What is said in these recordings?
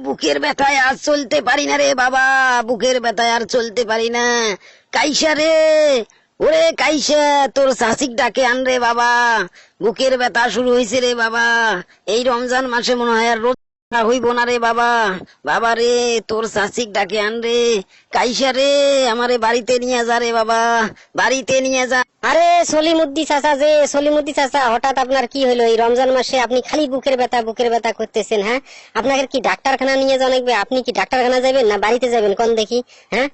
বুকের ব্যথায় আর চলতে পারি না রে বাবা, বুকের ব্যথায় আর চলতে পারি না। কাইসা রে, ওরে কাইসা, তোর শাসিক ডাকে আন রে বাবা, বুকের ব্যথা শুরু হয়েছে রে বাবা। এই রমজান মাসে মনে হয় আর রোজা হইব না রে বাবা। বাবা রে, তোর শাসিক ডাকে আন রে। কাইসা রে, আমারে বাড়িতে নিয়ে যা রে বাবা, বাড়িতে নিয়ে যা। আরে সলিমুদ্দি চাচা, যে সলিমুদ্দি চাচা, হঠাৎ আপনার কি হলো? এই রমজান মাসে আপনি খালি বুকের ব্যথা করতেছেন। হ্যাঁ, আপনাকে কি ডাক্তারখানা নিয়ে যাওয়া লাগবে? আপনি কি ডাক্তারখানা যাবেন না বাড়িতে যাবেন কোন দেখি? হ্যাঁ,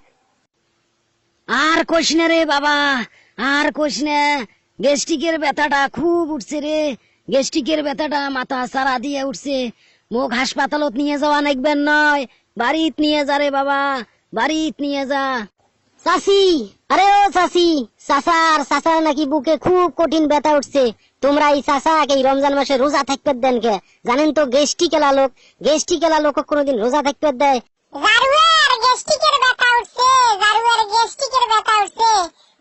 আর কোশ না রে বাবা, আর কোশ না। গ্যাস্ট্রিকের ব্যথাটা খুব উঠছে রে, গ্যাস্ট্রিকের ব্যথাটা মাথা সারা দিয়ে উঠছে। মোক হাসপাতালত নিয়ে যাওয়া নাকবেন নয়, বাড়িত নিয়ে যা রে বাবা, বাড়িত নিয়ে যা। চাচি, আরে ও চাচি, চাচার নাকি বুকে খুব কঠিন ব্যথা উঠছে। তোমরা এই চাচাকে এই রমজান মাসে রোজা থাকতে দেন কে? জানেন তো গ্যাস্ট্রিকেলা লোক কোনোদিন রোজা থাকতে দেয়? জারুয়ার গ্যাস্ট্রিকের ব্যথা উঠছে, জারুয়ার গ্যাস্ট্রিকের ব্যথা উঠছে।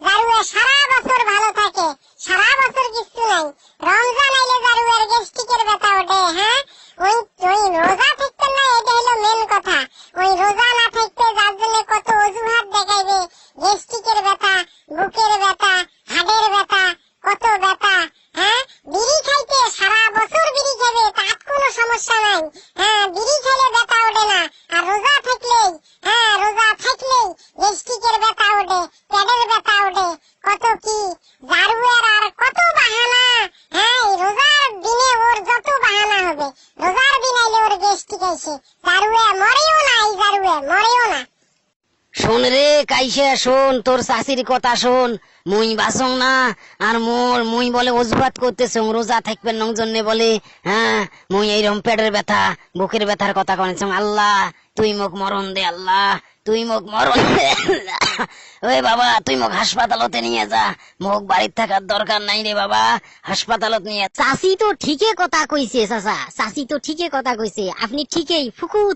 জারুয়া সারা বছর ভালো থাকে, সারা বছর কিছু নাই, রমজান আইলে জারুয়ার গ্যাস্ট্রিকের ব্যথা ওঠে। হ্যাঁ, ওই ওই রোজা থাকতে না, এটা হলো মেন কথা। ওই রোজা না থাকতে যার জন্য কত অজুহাত দেখাইবে, গ্যাস্ট্রিকের ব্যথা, বুকের ব্যথা, হাড়ের ব্যথা, কত ব্যথা। হ্যাঁ, বিড়ি খাইতে সারা বছর বিড়ি খাবে, তার কোনো সমস্যা নাই। হ্যাঁ, বিড়ি খাইলে ব্যথা ওঠে না। আর রোজা থাকলেই, হ্যাঁ রোজা থাকলেই গ্যাস্ট্রিকের ব্যথা ওঠে, পেটের ব্যথা ওঠে, কত কি। জারুয়ার আর কত বাহানা। হ্যাঁ, এই রোজার দিনে ওর যত বাহানা হবে, রোজার দিন আইলে ওর গ্যাস্ট্রিক আইছে। জারুয়া মরেও না, এই জারুয়া মরেও না। শোন রে কাইসা, শোন, তোর শাশির কথা শোন। মুই বাসং না, আর মুই বলে অজুহাত করতেছ রোজা থাকবেন নং জন্য বলে। হ্যাঁ, মুই এইরকম পেটের ব্যথা, বুকের ব্যথার কথা কনেছ। আল্লাহ তুই মোক মরণ দে, আল্লাহ তুই মোক মরণ দে। ওই বাবা, তুই মোক হাসপাতালতে নিয়ে যা, মোক বাড়ির থাকার দরকার নাই রে বাবা, হাসপাতালত নিয়ে। চাচি তো ঠিকই কথা কইছে চাচা, চাচি তো ঠিকই কথা কইছে। আপনি ঠিকই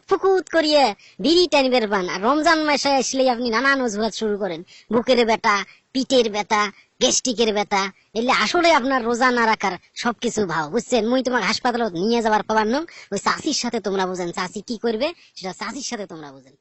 ফুকুত করিয়ে বিড়ি টানবের পান, আর রমজান মাসে আসলেই আপনি নানান অজুহাত শুরু করেন। বুকের ব্যথা, পিঠের ব্যথা, গ্যাস্ট্রিকের ব্যথা, এলে আসলে আপনার রোজা না রাখার সবকিছু ভাও, বুঝছেন? মুই তোমার হাসপাতালত নিয়ে যাবার পাবার নং, ওই চাচির সাথে তোমরা বুঝেন। চাচি কি করবে সেটা চাচির সাথে তোমরা বুঝেন।